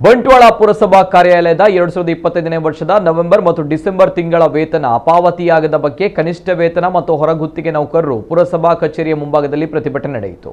ಬಂಟ್ವಾಳ ಪುರಸಭಾ ಕಾರ್ಯಾಲಯದ 2025ನೇ ವರ್ಷದ ನವೆಂಬರ್ ಮತ್ತು ಡಿಸೆಂಬರ್ ತಿಂಗಳ ವೇತನ ಪಾವತಿಯಾಗದ ಬಗ್ಗೆ ಕನಿಷ್ಠ ವೇತನ ಮತ್ತು ಹೊರಗುತ್ತಿಗೆ ನೌಕರರು ಪುರಸಭಾ ಕಚೇರಿಯ ಮುಂಭಾಗದಲ್ಲಿ ಪ್ರತಿಭಟನೆ ನಡೆಯಿತು.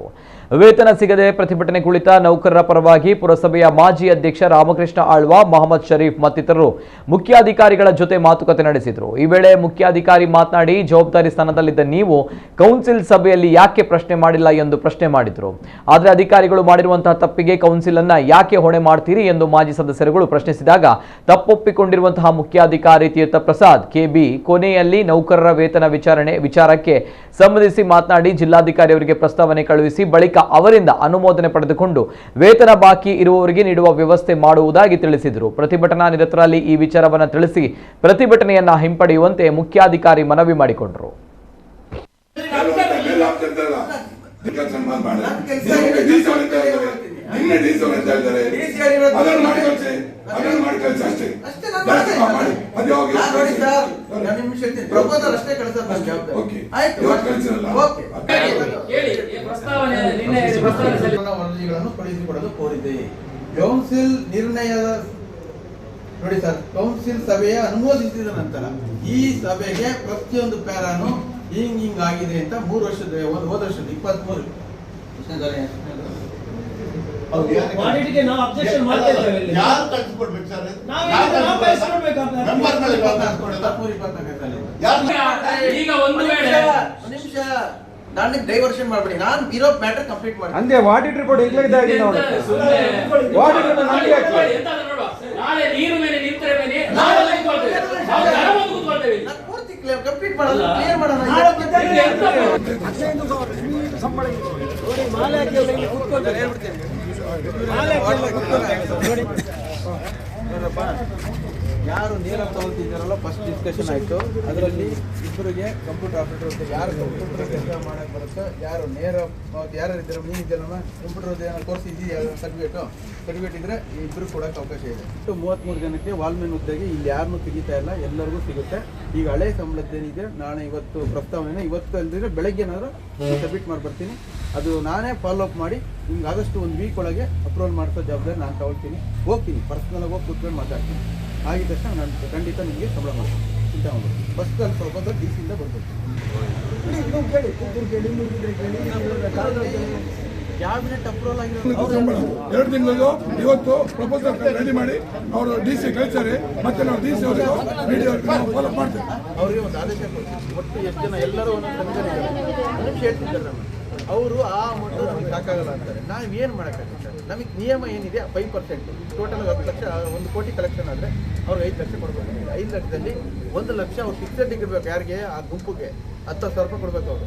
ವೇತನ ಸಿಗದೆ ಪ್ರತಿಭಟನೆ ಕುಳಿತ ನೌಕರರ ಪರವಾಗಿ ಪುರಸಭೆಯ ಮಾಜಿ ಅಧ್ಯಕ್ಷ ರಾಮಕೃಷ್ಣ ಆಳ್ವ, ಮೊಹಮ್ಮದ್ ಶರೀಫ್ ಮತ್ತಿತರರು ಮುಖ್ಯಾಧಿಕಾರಿಗಳ ಜೊತೆ ಮಾತುಕತೆ ನಡೆಸಿದರು. ಈ ವೇಳೆ ಮುಖ್ಯಾಧಿಕಾರಿ ಮಾತನಾಡಿ, ಜವಾಬ್ದಾರಿ ಸ್ಥಾನದಲ್ಲಿದ್ದ ನೀವು ಕೌನ್ಸಿಲ್ ಸಭೆಯಲ್ಲಿ ಯಾಕೆ ಪ್ರಶ್ನೆ ಮಾಡಿಲ್ಲ ಎಂದು ಪ್ರಶ್ನೆ ಮಾಡಿದರು. ಆದರೆ ಅಧಿಕಾರಿಗಳು ಮಾಡಿರುವಂತಹ ತಪ್ಪಿಗೆ ಕೌನ್ಸಿಲ್ ಅನ್ನ ಯಾಕೆ ಹೊಣೆ ಮಾಡ್ತೀರಿ ಎಂದು ಮಾಜಿ ಸದಸ್ಯರುಗಳು ಪ್ರಶ್ನಿಸಿದಾಗ ತಪ್ಪೊಪ್ಪಿಕೊಂಡಿರುವಂತಹ ಮುಖ್ಯಾಧಿಕಾರಿ ತೀರ್ಥ ಪ್ರಸಾದ್ ಕೆಬಿ ಕೊನೆಯಲ್ಲಿ ನೌಕರರ ವೇತನ ವಿಚಾರಕ್ಕೆ ಸಂಬಂಧಿಸಿ ಮಾತನಾಡಿ, ಜಿಲ್ಲಾಧಿಕಾರಿ ಅವರಿಗೆ ಪ್ರಸ್ತಾವನೆ ಕಳುಹಿಸಿ ಬಳಿಕ ಅವರಿಂದ ಅನುಮೋದನೆ ಪಡೆದುಕೊಂಡು ವೇತನ ಬಾಕಿ ಇರುವವರಿಗೆ ನೀಡುವ ವ್ಯವಸ್ಥೆ ಮಾಡುವುದಾಗಿ ತಿಳಿಸಿದರು. ಪ್ರತಿಭಟನಾ ನಿರತರಲ್ಲಿ ಈ ವಿಚಾರವನ್ನು ತಿಳಿಸಿ ಪ್ರತಿಭಟನೆಯನ್ನ ಹಿಂಪಡೆಯುವಂತೆ ಮುಖ್ಯಾಧಿಕಾರಿ ಮನವಿ ಮಾಡಿಕೊಂಡರು. ಕಳುಹಿಸಿಕೊಡಲು ಕೋರಿದೆ. ಕೌನ್ಸಿಲ್ ನಿರ್ಣಯದ ನೋಡಿ ಸರ್, ಕೌನ್ಸಿಲ್ ಸಭೆಯ ಅನುಮೋದಿಸಿದ ನಂತರ ಈ ಸಭೆಗೆ ಪ್ರತಿಯೊಂದು ಪ್ಯಾರಾನು ಹಿಂಗ್ ಆಗಿದೆ ಅಂತ 3 ವರ್ಷದ ಹೋದ ವರ್ಷದ 23 ನಾನು ಡೈವರ್ಷನ್ ಮಾಡ್ಬಿಡಿ, ನಾನು ಇರೋ ಮ್ಯಾಟರ್ ಕಂಪ್ಲೀಟ್ ಮಾಡಿ ಅಂದೆ ವಾಡಿಟ್ ರಿಪೋರ್ಟ್ ಈಗಲೇ ಇದಾಗಿ ನೋಡಿ ವಾಡಿಟ್ ರಿಪೋರ್ಟ್ ನಮಗೆ ನಾಳೆ ನೀರು ಮೇಲೆ ನಿಂತರೆ ಮೇಲೆ ನಾವು ಕೂತ್ಕೊಳ್ತೇವೆ, ನಾವು ಜನ ಬಂದು ಕೂತ್ಕೊಳ್ತೇವೆ. ನಾನು ಪೂರ್ತಿ ಕಂಪ್ಲೀಟ್ ಮಾಡೋದು, ಕ್ಲಿಯರ್ ಮಾಡೋಣ. ಸಂಬಳ ನೋಡಿ ಮಾಲೆ ಹಾಕಿ ಇಲ್ಲಿ ಕೂತ್ಕೊಳ್ತಾರೆ ಹೇಳ್ಬಿಡ್ತೇನೆ. ಮಾಲೆ ಹಾಕಿ ಯಾರು ನೇರ ತಗೊಳ್ತಿದ್ದಾರಲ್ಲ ಫಸ್ಟ್ ಡಿಸ್ಕಷನ್ ಆಯಿತು. ಅದರಲ್ಲಿ ಇಬ್ಬರಿಗೆ ಕಂಪ್ಯೂಟರ್ ಆಪರೇಟರ್ ಯಾರು ಕಂಪ್ಯೂಟರ್ ಕೆಲಸ ಮಾಡಕ್ಕೆ ಬರುತ್ತೋ, ಯಾರು ನೇರ ಯಾರು ಇದ್ದಾರೆ, ನೀನಿದ್ದಲ್ಲಮ್ಮ ಕಂಪ್ಯೂಟರ್ ಕೋರ್ಸ್ ಇದೆಯಾ, ಸರ್ಟಿಫಿಕೇಟ್ ಇದ್ದರೆ ಇಬ್ಬರು ಕೊಡೋಕ್ಕೆ ಅವಕಾಶ ಇದೆ. 33 ಜನಕ್ಕೆ ವಾಲ್ಮೆನ್ ಹುದ್ದೆಗೆ ಇಲ್ಲಿ ಯಾರನ್ನೂ ತೆಗಿತಾ ಇಲ್ಲ, ಎಲ್ಲರಿಗೂ ಸಿಗುತ್ತೆ. ಈಗ ಹಳೆ ಸಂಬಳದ್ದೇನಿದೆ ನಾಳೆ ಇವತ್ತು ಪ್ರಸ್ತಾವನೆ ಇವತ್ತು ಅಲ್ಲದಿದ್ರೆ ಬೆಳಗ್ಗೆ ಏನಾದರೂ ಸಬ್ಮಿಟ್ ಮಾಡಿ ಬರ್ತೀನಿ. ಅದು ನಾನೇ ಫಾಲೋ ಅಪ್ ಮಾಡಿ ನಿಮ್ಗೆ ಆದಷ್ಟು 1 ವೀಕ್ ಒಳಗೆ ಅಪ್ರೂವಲ್ ಮಾಡಿಸೋ ಜವಾಬ್ದಾರಿ ನಾನು ತಗೊಳ್ತೀನಿ. ಹೋಗ್ತೀನಿ ಪರ್ಸ್ನಲಾಗಿ ಹೋಗಿ ಕೂತ್ಕೊಂಡು ಮಾತಾಡ್ತೀನಿ. ಆಗಿದ ತಕ್ಷಣ ನಾನು ಖಂಡಿತ ನಿಮಗೆ ಸಂಬಳ ಮಾಡ್ತೀನಿ, ಚಿಂತೆ ಮಾಡ್ತೀನಿ. ಫಸ್ಟಲ್ಲಿ ಪ್ರಪೋಸಲ್ ಡಿ ಸಿಯಿಂದ ಬರ್ಬೇಕು. ಕ್ಯಾಬಿನೆಟ್ ಅಪ್ರೂವಲ್ ಆಗಿರೋ 2 ತಿಂಗಳು ಇವತ್ತು ಪ್ರಪೋಸಲ್ ರೆಡಿ ಮಾಡಿ ಅವರು ಡಿ ಸಿ ಕಳಿಸ್ತಾರೆ. ಮತ್ತೆ ನಾವು ಡಿ ಸಿ ಅವರಿಗೆ ವಿಡಿಯೋ ಫಾಲೋ ಮಾಡ್ತೇವೆ. ಅವರಿಗೆ ಒಂದು ಆದೇಶ ಕೊಡ್ತೀವಿ. ಒಟ್ಟು ಎಷ್ಟು ಜನ ಎಲ್ಲರೂ ಒಂದೊಂದು ನಿಮಿಷ ಹೇಳ್ತಿದ್ದಾರೆ ನಮ್ಮ ಅವರು ಆ ಅಮೌಂಟು ನಮಗೆ ಸಾಕಾಗಲ್ಲ ಅಂತಾರೆ. ನಾವು ಏನು ಮಾಡೋಕ್ಕಾಗುತ್ತೆ? ನಮಗೆ ನಿಯಮ ಏನಿದೆ 5%. ಟೋಟಲ್ 10 ಲಕ್ಷ, 1 ಕೋಟಿ ಕಲೆಕ್ಷನ್ ಆದರೆ ಅವ್ರಿಗೆ 5 ಲಕ್ಷ ಕೊಡಬೇಕು. 5 ಲಕ್ಷದಲ್ಲಿ 1 ಲಕ್ಷ ಅವ್ರು ಫಿಕ್ಸೆಡ್ ಇರಬೇಕು. ಯಾರಿಗೆ? ಆ ಗುಂಪಿಗೆ 10,000 ರೂಪಾಯಿ ಕೊಡಬೇಕು ಅವರು.